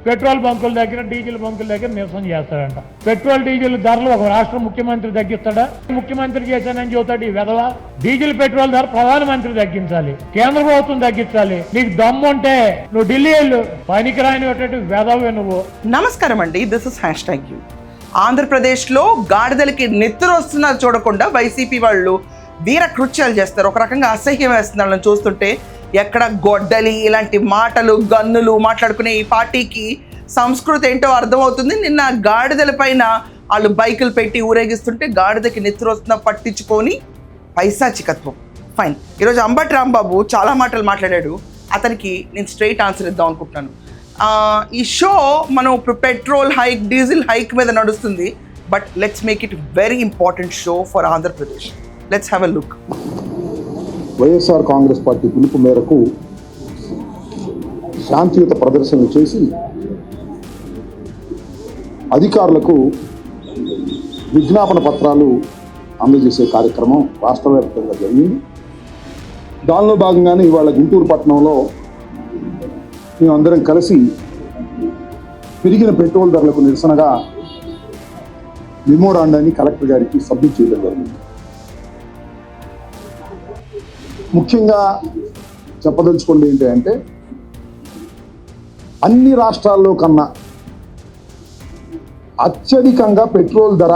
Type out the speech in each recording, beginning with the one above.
Petrol బంకుల దగ్గర diesel బంకుల దగ్గర నిరసన చేస్తాడంట. పెట్రోల్ డీజిల్ ధరలు ఒక రాష్ట్ర ముఖ్యమంత్రి తగ్గిస్తాడా? ముఖ్యమంత్రి చేశానని చెబుతాడు ఈ వెధవ. డీజిల్ పెట్రోల్ ధర ప్రధానమంత్రి తగ్గించాలి, కేంద్ర ప్రభుత్వం తగ్గించాలి. నీకు దమ్ము ఉంటే నువ్వు ఢిల్లీ వెళ్ళు, పనికిరాని వెధవే నువ్వు. నమస్కారం అండి, దిస్ ఇస్ #you. ఆంధ్రప్రదేశ్లో గాడిదలకి నెత్తురు వస్తున్నారు చూడకుండా వైసీపీ వాళ్ళు వీర కృత్యాలు చేస్తారు. ఒక రకంగా అసహ్యం వేస్తుంది వాళ్ళని చూస్తుంటే. ఎక్కడ గొడ్డలి ఇలాంటి మాటలు గన్నులు మాట్లాడుకునే ఈ పార్టీకి సంస్కృతి ఏంటో అర్థమవుతుంది. నిన్న గాడిదల పైన వాళ్ళు బైకులు పెట్టి ఊరేగిస్తుంటే గాడిదకి నెత్తురు వస్తున్నా పట్టించుకొని పైశాచికత్వం. ఫైన్. ఈరోజు అంబటి రాంబాబు చాలా మాటలు మాట్లాడాడు. అతనికి నేను స్ట్రైట్ ఆన్సర్ ఇద్దాం అనుకుంటున్నాను. ఈ షో మనం ఇప్పుడు పెట్రోల్ హైక్ డీజిల్ హైక్ మీద నడుస్తుంది. But let's make it very important show for Andhra Pradesh. Let's have a look. YSR Congress party పిలుపు మేరకు శాంతియుత ప్రదర్శనలు చేసి అధికారులకు విజ్ఞాపన పత్రాలు అందజేసే కార్యక్రమం రాష్ట్ర వ్యాప్తంగా జరిగింది. దానిలో భాగంగానే ఇవాళ గుంటూరు పట్టణంలో మేమందరం కలిసి పెరిగిన పెట్రోల్ ధరలకు నిరసనగా మెమోరాండాన్ని కలెక్టర్ గారికి సబ్మిట్ చేయడం జరిగింది. ముఖ్యంగా చెప్పదలుచుకోండి ఏంటంటే, అన్ని రాష్ట్రాల్లో కన్నా అత్యధికంగా పెట్రోల్ ధర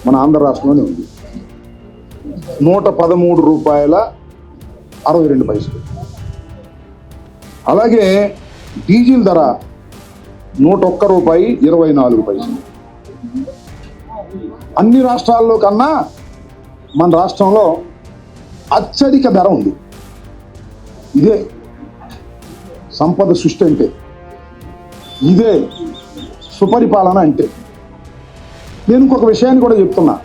మన ఆంధ్ర రాష్ట్రంలోనే ఉంది. ₹113.62. అలాగే డీజిల్ ధర ₹101.24. అన్ని రాష్ట్రాల్లో కన్నా మన రాష్ట్రంలో అత్యధిక ధర ఉంది. ఇదే సంపద సృష్టి అంటే, ఇదే సుపరిపాలన అంటే. నేను ఇంకొక విషయాన్ని కూడా చెప్తున్నా.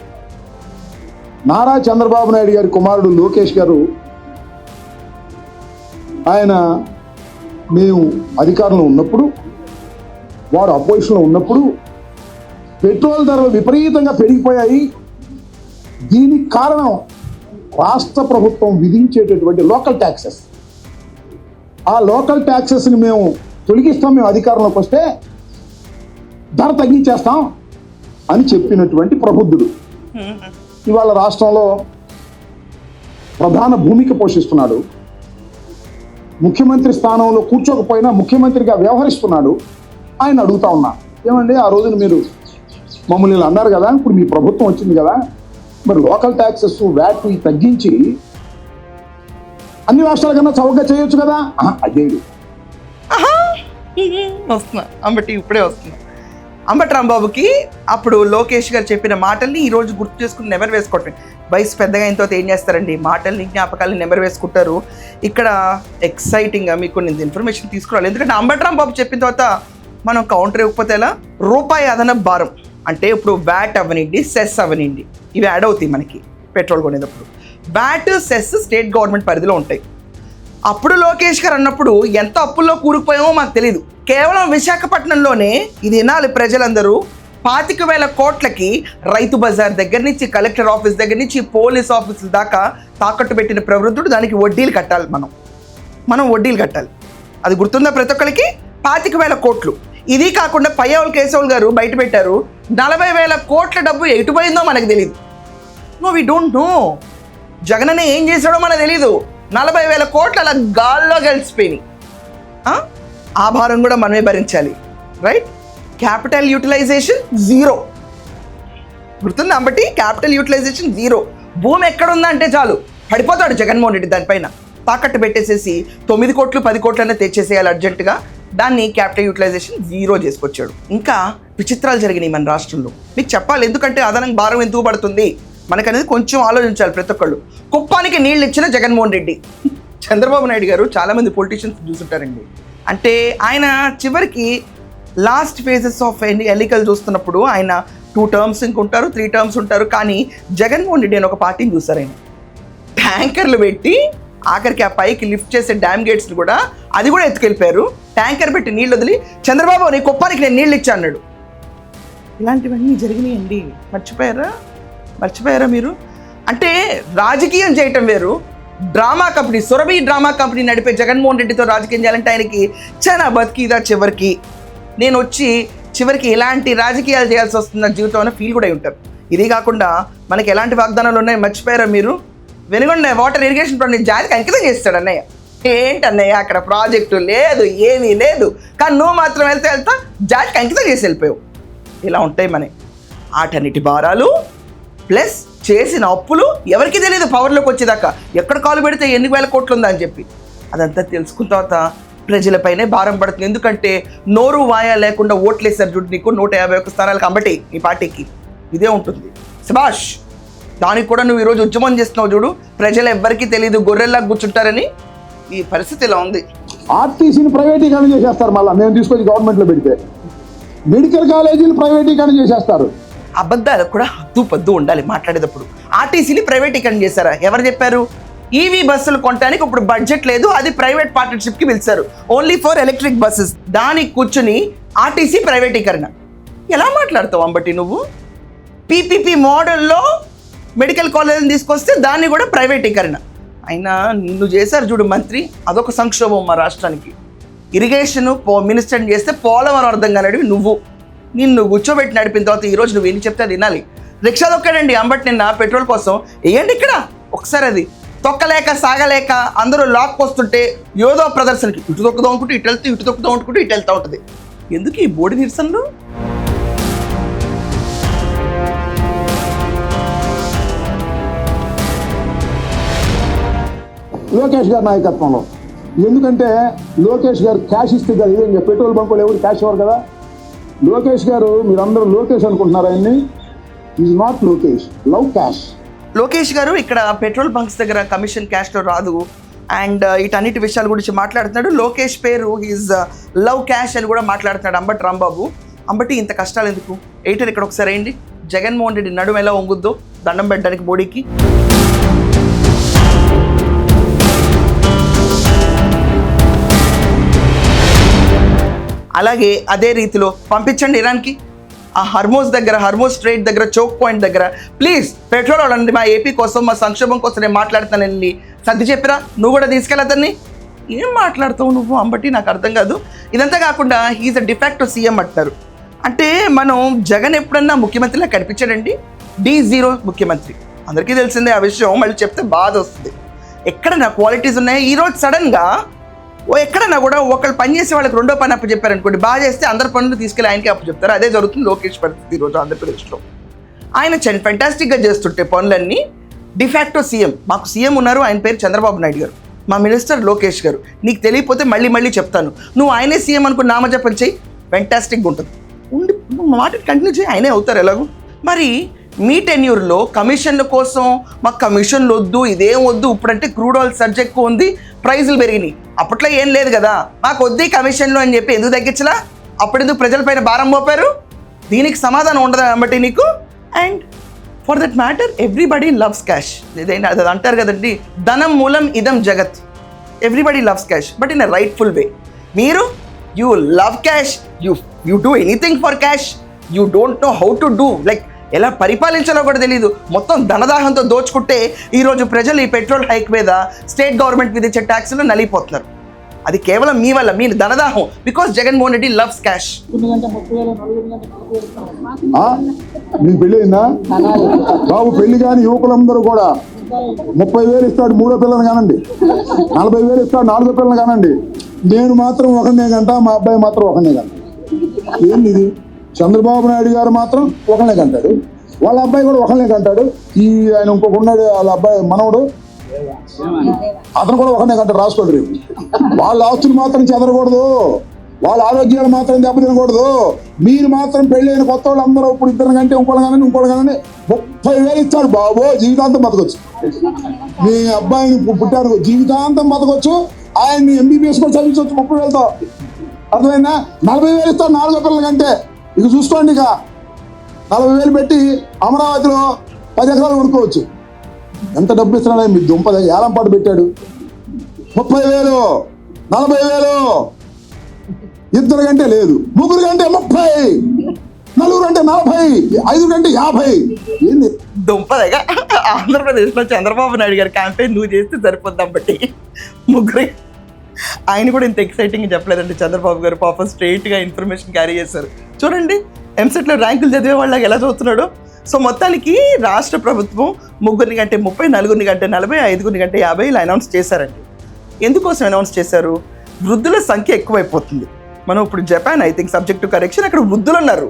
నారా చంద్రబాబు నాయుడు గారి కుమారుడు లోకేష్ గారు, ఆయన మేము అధికారంలో ఉన్నప్పుడు, వారు అపోజిషన్లో ఉన్నప్పుడు పెట్రోల్ ధరలు విపరీతంగా పెరిగిపోయాయి. దీనికి కారణం రాష్ట్ర ప్రభుత్వం విధించేటటువంటి లోకల్ ట్యాక్సెస్. ఆ లోకల్ ట్యాక్సెస్ని మేము తొలగిస్తాం, మేము అధికారంలోకి వస్తే ధర తగ్గించేస్తాం అని చెప్పినటువంటి ప్రబుద్ధుడు ఇవాళ రాష్ట్రంలో ప్రధాన భూమిక పోషిస్తున్నాడు. ముఖ్యమంత్రి స్థానంలో కూర్చోకపోయినా ముఖ్యమంత్రిగా వ్యవహరిస్తున్నాడు. ఆయన అడుగుతా ఉన్నా, ఏమండి ఆ రోజున మీరు మమ్మల్ని ఇలా అన్నారు కదా, ఇప్పుడు మీ ప్రభుత్వం వచ్చింది కదా, మరి లోకల్ ట్యాక్సెస్ వ్యాట్ తగ్గించి అన్ని రాష్ట్రాల కన్నా చౌకగా చేయొచ్చు కదా. అదే వస్తున్నా అంబటి, ఇప్పుడే వస్తున్నా. అంబటి రాంబాబుకి అప్పుడు లోకేష్ గారు చెప్పిన మాటల్ని ఈరోజు గుర్తు చేసుకుని నెమరు వేసుకోవటం. వయసు పెద్దగా అయిన తర్వాత ఏం చేస్తారండి, మాటల్ని జ్ఞాపకాలని నెమరు వేసుకుంటారు. ఇక్కడ ఎక్సైటింగ్గా మీకు నేను ఇన్ఫర్మేషన్ తీసుకురావాలి. ఎందుకంటే అంబటి రాంబాబు చెప్పిన తర్వాత మనం కౌంటర్ ఇవ్వకపోతే ఎలా? రూపాయి అదనపు భారం అంటే ఇప్పుడు వ్యాట్ అవనండి, సెస్ అవనండి, ఇవి యాడ్ అవుతాయి మనకి పెట్రోల్ కొనేటప్పుడు. వ్యాట్, సెస్ స్టేట్ గవర్నమెంట్ పరిధిలో ఉంటాయి. అప్పుడు లోకేష్ గారు అన్నప్పుడు ఎంత అప్పుల్లో కూరుకుపోయామో మాకు తెలియదు. కేవలం విశాఖపట్నంలోనే ఇది వినాలి ప్రజలందరూ, 25,000 కోట్లకి రైతు బజార్ దగ్గర నుంచి కలెక్టర్ ఆఫీస్ దగ్గర నుంచి పోలీస్ ఆఫీసుల దాకా తాకట్టు పెట్టిన ప్రవృత్తుడు. దానికి వడ్డీలు కట్టాలి, మనం వడ్డీలు కట్టాలి. అది గుర్తుందా ప్రతి ఒక్కరికి? 25,000 కోట్లు. ఇది కాకుండా పయ్యావులు కేశవులు గారు బయట పెట్టారు 40,000 కోట్ల డబ్బు ఎటు పోయిందో మనకు తెలియదు. No, we don't know. Jagananna ఏం చేశాడో మనకు తెలీదు. 40,000 కోట్లు అలా గాల్లో గెలిచిపోయినాయి. ఆ భారం కూడా మనమే భరించాలి, రైట్? Capital utilisation 0. గుర్తుంది అంబటి? Capital utilisation 0. భూమి ఎక్కడుందా అంటే చాలు పడిపోతాడు జగన్మోహన్ రెడ్డి. దానిపైన తాకట్టు పెట్టేసేసి 9 కోట్లు 10 కోట్లనే తెచ్చేసేయాలి అర్జెంటుగా. దాన్ని క్యాపిటల్ యూటిలైజేషన్ 0 చేసుకొచ్చాడు. ఇంకా విచిత్రాలు జరిగినాయి మన రాష్ట్రంలో. మీకు చెప్పాలి, ఎందుకంటే అదనంగా భారం ఎందుకు పడుతుంది మనకనేది కొంచెం ఆలోచించాలి ప్రతి ఒక్కళ్ళు. కుప్పానికి నీళ్ళు ఇచ్చిన జగన్మోహన్ రెడ్డి. చంద్రబాబు నాయుడు గారు చాలామంది పొలిటీషియన్స్ చూసుంటారండి. అంటే ఆయన చివరికి లాస్ట్ ఫేజెస్ ఆఫ్ ఎన్నికలు చూస్తున్నప్పుడు ఆయన 2 టర్మ్స్ ఇంకుంటారు, 3 టర్మ్స్ ఉంటారు. కానీ జగన్మోహన్ రెడ్డి అని ఒక పార్టీని చూస్తారు ఆయన. ట్యాంకర్లు పెట్టి ఆఖరికి ఆ పైకి లిఫ్ట్ చేసే డ్యామ్ గేట్స్ని కూడా అది కూడా ఎత్తుకెళ్ళిపోయారు. ట్యాంకర్ పెట్టి నీళ్ళు వదిలి చంద్రబాబు నీ కుప్పానికి నేను నీళ్ళు ఇచ్చా అన్నాడు. ఇలాంటివన్నీ జరిగినాయండి. మర్చిపోయారా మీరు? అంటే రాజకీయం చేయటం వేరు, drama company, Surabhi drama company నడిపే జగన్మోహన్ రెడ్డితో రాజకీయం చేయాలంటే ఆయనకి చాలా బతికిదా చివరికి. నేను వచ్చి చివరికి ఎలాంటి రాజకీయాలు చేయాల్సి వస్తున్న జీవితం అన్న ఫీల్ కూడా అయి ఉంటారు. ఇది కాకుండా మనకి ఎలాంటి వాగ్దానాలు ఉన్నాయి మర్చిపోయారా మీరు? వెనుగొండ వాటర్ ఇరిగేషన్ ప్రాజెక్ట్ జాతికి అంకితం చేస్తాడు అన్నయ్య. ఏంటన్నయ్య అక్కడ ప్రాజెక్టు లేదు, ఏమీ లేదు, కానీ నువ్వు మాత్రం వెళ్తా జాతికి అంకితం చేసి వెళ్ళిపోయావు. ఇలా ఉంటాయి మన ఆటన్నిటి భారాలు ప్లస్ చేసిన అప్పులు. ఎవరికి తెలియదు పవర్లోకి వచ్చేదాకా ఎక్కడ కాలు పెడితే ఎన్ని వేల కోట్లు ఉందా అని చెప్పి. అదంతా తెలుసుకున్న తర్వాత ప్రజలపైనే భారం పడుతుంది. ఎందుకంటే నోరు వాయా లేకుండా ఓట్లేసారు చూడు నీకు 151 స్థానాలు కాబట్టి ఈ పార్టీకి ఇదే ఉంటుంది. శభాష్. దానికి కూడా నువ్వు ఈరోజు ఉద్యమం చేస్తున్నావు చూడు. ప్రజలు ఎవ్వరికీ తెలియదు, గొర్రెల్లా కూర్చుంటారని. ఈ పరిస్థితి ఇలా ఉంది. ఆర్టీసీని ప్రైవేటీకరణ చేసేస్తారు. మళ్ళీ మేము తీసుకొచ్చి గవర్నమెంట్లో పెడితే మెడికల్ కాలేజీలు ప్రైవేటీకరణ చేసేస్తారు. అబద్ధాలకు కూడా హద్దు పద్దు ఉండాలి మాట్లాడేటప్పుడు. ఆర్టీసీని ప్రైవేటీకరణ చేశారా? ఎవరు చెప్పారు? ఈవీ బస్సులు కొనడానికి ఇప్పుడు బడ్జెట్ లేదు, అది ప్రైవేట్ పార్ట్నర్షిప్కి పిలిచారు, ఓన్లీ ఫర్ ఎలక్ట్రిక్ బస్సెస్. దానికి కూర్చుని ఆర్టీసీ ప్రైవేటీకరణ ఎలా మాట్లాడతావు అంబటి నువ్వు? పీపీపీ మోడల్లో మెడికల్ కాలేజీని తీసుకొస్తే దాన్ని కూడా ప్రైవేటీకరణ. అయినా నిన్ను చేశారు చూడు మంత్రి, అదొక సంక్షోభం మా రాష్ట్రానికి. ఇరిగేషన్ మినిస్టర్ని చేస్తే పోలవరం అర్థం కానడివి నువ్వు. నిన్ను కూర్చోబెట్టి నడిపిన తర్వాత ఈరోజు నువ్వు ఏం చెప్తే తినాలి. రిక్షా తొక్కాడండి అంబటి నిన్న పెట్రోల్ కోసం. వేయండి ఇక్కడ ఒకసారి. అది తొక్కలేక సాగలేక అందరూ లాక్ వస్తుంటే యోధో ప్రదర్శనకి ఇటు తొక్కుదాం అనుకుంటూ ఇటు వెళ్తూ, ఇటు తొక్కుదాం అనుకుంటూ ఇటు వెళ్తూ ఉంటుంది. ఎందుకు ఈ బోడి నిరసనలు? లోకేష్ గారి నాయకత్వంలో. ఎందుకంటే లోకేష్ గారు క్యాష్ ఇస్తే కదా, ఇదే పెట్రోల్ బంకులు ఎవరు క్యాష్ ఇవ్వరు కదా. లోకేష్ గారు, మీరందరూ లోకేష్ అనుకుంటున్నారు ఆయన్ని. Is not Lokesh, love cash. Lokesh గారు ఇక్కడ పెట్రోల్ బంక్స్ దగ్గర కమిషన్ క్యాష్లో రాదు అండ్ ఇటన్నిటి విషయాల గురించి మాట్లాడుతున్నాడు. లోకేష్ పేరు ఈజ్ లవ్ క్యాష్ అని కూడా మాట్లాడుతున్నాడు అంబటి రాంబాబు. అంబటి ఇంత కష్టాలు ఎందుకు? ఎయిటర్ ఇక్కడ ఒకసారి అయింది. జగన్మోహన్ రెడ్డి నడుము ఎలా వంగుద్దో దండం పెట్టడానికి మోడీకి. అలాగే అదే రీతిలో పంపించండి ఇరాన్కి. ఆ హర్మోజ్ దగ్గర, హర్మోజ్ స్ట్రైట్ దగ్గర, చోక్ పాయింట్ దగ్గర ప్లీజ్ పెట్రోల్ వాళ్ళండి, మా ఏపీ కోసం, మా సంక్షేమం కోసం నేను మాట్లాడుతాను వెళ్ళి సర్ది చెప్పిరా. నువ్వు కూడా తీసుకెళ్ళద్దని ఏం మాట్లాడుతావు నువ్వు అంబటి? నాకు అర్థం కాదు. ఇదంతా కాకుండా హీఈస్ అ డిఫాక్టో సీఎం అంటారు. అంటే మనం జగన్ ఎప్పుడన్నా ముఖ్యమంత్రిలా కనిపించాడండి? D0 ముఖ్యమంత్రి, అందరికీ తెలిసిందే ఆ విషయం. మళ్ళీ చెప్తే బాధ వస్తుంది. ఎక్కడ నా క్వాలిటీస్ ఉన్నాయి? ఈరోజు సడన్గా ఎక్కడన్నా కూడా ఒకళ్ళు పని చేసే వాళ్ళకి రెండో పని అప్పు చెప్పారనుకోండి, బాగా చేస్తే అందరి పనులు తీసుకెళ్ళి ఆయనకి అప్పు చెప్తారు. అదే జరుగుతుంది లోకేష్ పరిస్థితి ఈరోజు ఆంధ్రప్రదేశ్లో. ఆయన ఫెంటాస్టిక్గా చేస్తుంటే పనులన్నీ. డిఫాక్టో సీఎం, మాకు సీఎం ఉన్నారు, ఆయన పేరు చంద్రబాబు నాయుడు గారు, మా మినిస్టర్ లోకేష్ గారు. నీకు తెలియకపోతే మళ్ళీ చెప్తాను, నువ్వు ఆయనే సీఎం అనుకుని నామజపం చేయి, ఫెంటాస్టిక్గా ఉంటుంది. ఉండి మాట కంటిన్యూ చేయి, ఆయనే అవుతారు ఎలాగో. మరి మీ టెన్యూర్లో కమిషన్ల కోసం మాకు కమిషన్లు వద్దు, ఇదేం వద్దు, ఇప్పుడంటే క్రూడ్ ఆయిల్ సర్జ్ ఎక్కువ ఉంది, ప్రైజులు పెరిగినాయి. అప్పట్లో ఏం లేదు కదా, మాకు వద్దు కమిషన్లు అని చెప్పి ఎందుకు తగ్గించలా? అప్పుడెందుకు ప్రజలపైన భారం మోపారు? దీనికి సమాధానం ఉండదా బట్టి నీకు? And for that matter everybody loves cash. ఏదైనా అది అంటారు కదండి, ధనం మూలం ఇదం జగత్. Everybody loves cash, but in a rightful way. మీరు you love cash, you do anything for cash, you don't know how to do, like ఎలా పరిపాలించాలో కూడా తెలియదు. మొత్తం ధనదాహంతో దోచుకుంటే ఈరోజు ప్రజలు ఈ పెట్రోల్ హైక్ మీద స్టేట్ గవర్నమెంట్ విధించే ట్యాక్స్లో నలిగిపోతున్నారు. అది కేవలం మీ వల్ల, మీ ధనదాహం. Because Jaganmohan Reddy loves cash. మీకు పెళ్ళి అయిందా బాబు? పెళ్లి కాని యువకులందరూ కూడా 30,000 ఇస్తాడు మూడో పిల్లని కానండి, 40,000 ఇస్తాడు నాలుగో పిల్లని కానండి. నేను మాత్రం ఒకనే గంట, మా అబ్బాయి మాత్రం ఒకనే గంట. ఏంది ఇది? చంద్రబాబు నాయుడు గారు మాత్రం ఒకనే కంటాడు, వాళ్ళ అబ్బాయి కూడా ఒకనే కంటాడు. ఆయన ఇంకొక ఉన్నాడు, వాళ్ళ అబ్బాయి మనవడు, అతను కూడా ఒకనే కంటాడు. రాసుకోండి రేపు. వాళ్ళ ఆస్తులు మాత్రం చెదరకూడదు, వాళ్ళ ఆరోగ్యాలు మాత్రం దెబ్బతినకూడదు. మీరు మాత్రం పెళ్ళైన కొత్త వాళ్ళు అందరూ ఇప్పుడు ఇద్దరు కంటే ఇంకోళ్ళు కానీ 30,000 ఇస్తాడు బాబు, జీవితాంతం బతకొచ్చు. మీ అబ్బాయిని పుట్టారు, జీవితాంతం బతకొచ్చు. ఆయన్ని MBBS కూడా చదివించవచ్చు 30,000తో. అర్థమైందా? 40,000 ఇస్తాడు నాలుగో పిల్లల కంటే. ఇక చూసుకోండి, ఇక 40,000 పెట్టి అమరావతిలో 10 ఎకరాలు కొనుక్కోవచ్చు. ఎంత డబ్బు ఇస్తున్నాడు మీ దుంప ఏలం పాటు పెట్టాడు. 30,000, 40,000, ఇద్దరు కంటే లేదు, ముగ్గురు కంటే 30, నలుగురు అంటే 40, 5 కంటే 50. ఏంది దుంపదగా ఆంధ్రప్రదేశ్లో చంద్రబాబు నాయుడు గారి క్యాంపెయిన్ నువ్వు చేస్తే సరిపోద్దాం బట్టి ముగ్గురు. ఆయన కూడా ఇంత ఎక్సైటింగ్గా చెప్పలేదండి చంద్రబాబు గారు, పాపం స్ట్రైట్గా ఇన్ఫర్మేషన్ క్యారీ చేశారు. చూడండి ఎంసెట్లో ర్యాంకులు చదివే వాళ్ళకి ఎలా చదువుతున్నాడో. సో మొత్తానికి రాష్ట్ర ప్రభుత్వం 3 కంటే 30, 4 కంటే 40, 5 కంటే 50 ఇలా అనౌన్స్ చేశారండి. ఎందుకోసం అనౌన్స్ చేశారు? వృద్ధుల సంఖ్య ఎక్కువైపోతుంది. మనం ఇప్పుడు Japan I think subject to correction, అక్కడ వృద్ధులు ఉన్నారు,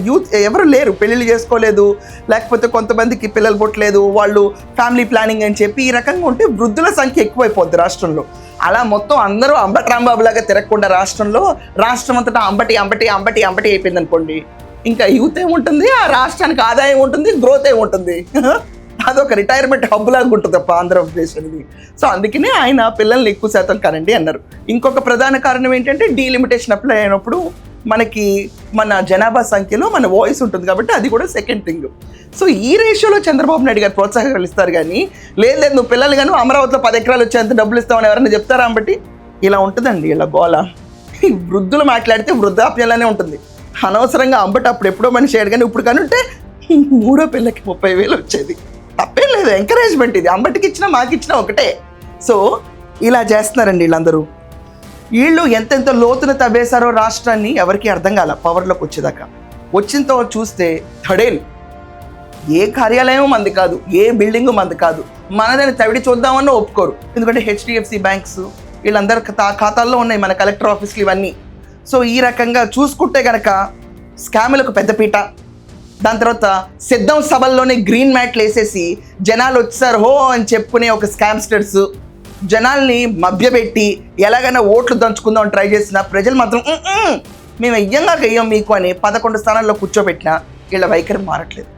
యూత్ ఎవరు లేరు, పెళ్ళిళ్ళు చేసుకోలేదు, లేకపోతే కొంతమందికి పిల్లలు పుట్టలేదు, వాళ్ళు ఫ్యామిలీ ప్లానింగ్ అని చెప్పి ఈ రకంగా ఉంటే వృద్ధుల సంఖ్య ఎక్కువైపోద్ది రాష్ట్రంలో. అలా మొత్తం అందరూ అంబటి రాంబాబు లాగా తిరగకుండా రాష్ట్రం అంతటా అంబటి అయిపోయింది అనుకోండి, ఇంకా యూత్ ఏముంటుంది, ఆ రాష్ట్రానికి ఆదాయం ఉంటుంది, గ్రోత్ ఏముంటుంది, అదొక రిటైర్మెంట్ హబ్ లాగా ఉంటుంది తప్ప ఆంధ్రప్రదేశ్ అనేది. సో అందుకనే ఆయన పిల్లల్ని ఎక్కువ శాతం కనండి అన్నారు. ఇంకొక ప్రధాన కారణం ఏంటంటే డీలిమిటేషన్ అప్లై అయినప్పుడు మనకి మన జనాభా సంఖ్యలో మన వాయిస్ ఉంటుంది కాబట్టి అది కూడా సెకండ్ థింగ్. సో ఈ రేషియోలో చంద్రబాబు నాయుడు గారు ప్రోత్సాహకాలు ఇస్తారు కానీ లేదు నువ్వు పిల్లలు కానీ అమరావతిలో 10 ఎకరాలు వచ్చేంత డబ్బులు ఇస్తామని ఎవరైనా చెప్తారా? బట్టి ఇలా ఉంటుందండి, ఇలా గోల. వృద్ధులు మాట్లాడితే వృద్ధాప్యంలోనే ఉంటుంది. అనవసరంగా అంబటి అప్పుడు ఎప్పుడో మనిషి అయ్యాడు కానీ ఇప్పుడు కనుంటే 3వ పిల్లకి 30,000 వచ్చేది. తప్పేం లేదు, ఎంకరేజ్మెంట్ ఇది. అంబటికి ఇచ్చినా మాకు ఇచ్చినా ఒకటే. సో ఇలా చేస్తున్నారండి వీళ్ళందరూ. వీళ్ళు ఎంతెంత లోతున తవ్వేశారో రాష్ట్రాన్ని ఎవరికి అర్థం కాల. పవర్లోకి వచ్చేదాకా వచ్చినతో చూస్తే థడేలు, ఏ కార్యాలయం మంది కాదు, ఏ బిల్డింగ్ మంది కాదు, మనదని తవిడి చూద్దామన్నా ఒప్పుకోరు. ఎందుకంటే HDFC బ్యాంక్స్ వీళ్ళందరూ ఖాతాల్లో ఉన్నాయి, మన కలెక్టర్ ఆఫీస్లు ఇవన్నీ. సో ఈ రకంగా చూసుకుంటే కనుక స్కాములకు పెద్దపీట. దాని తర్వాత సిద్ధం సభల్లోనే గ్రీన్ మ్యాట్లు వేసేసి జనాలు వచ్చారు హో అని చెప్పుకునే ఒక స్కామ్స్టర్స్, జనాల్ని మభ్యపెట్టి ఎలాగైనా ఓట్లు దంచుకుందాం అని ట్రై చేసిన ప్రజలు మాత్రం మేము వెయ్యం మీకు అని 11 స్థానాల్లో కూర్చోబెట్టినా వీళ్ళ వైఖరి మారట్లేదు.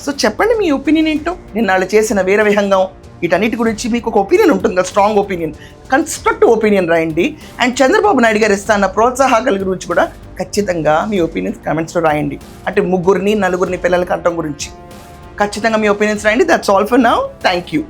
సో చెప్పండి మీ ఒపీనియన్ ఏంటో. నిన్న వాళ్ళు చేసిన వీర విహంగం వీటన్నిటి గురించి మీకు ఒక ఒపీనియన్ ఉంటుంది కదా, స్ట్రాంగ్ ఒపీనియన్, కన్స్ట్రక్టివ్ ఒపీనియన్ రాయండి. అండ్ చంద్రబాబు నాయుడు గారు ఇస్తున్న ప్రోత్సాహకాల గురించి కూడా ఖచ్చితంగా మీ ఒపీనియన్స్ కామెంట్స్లో రాయండి. అంటే 3, 4 పిల్లలకి అంటం గురించి ఖచ్చితంగా మీ ఒపీనియన్స్ రాయండి. That's all for now. Thank you.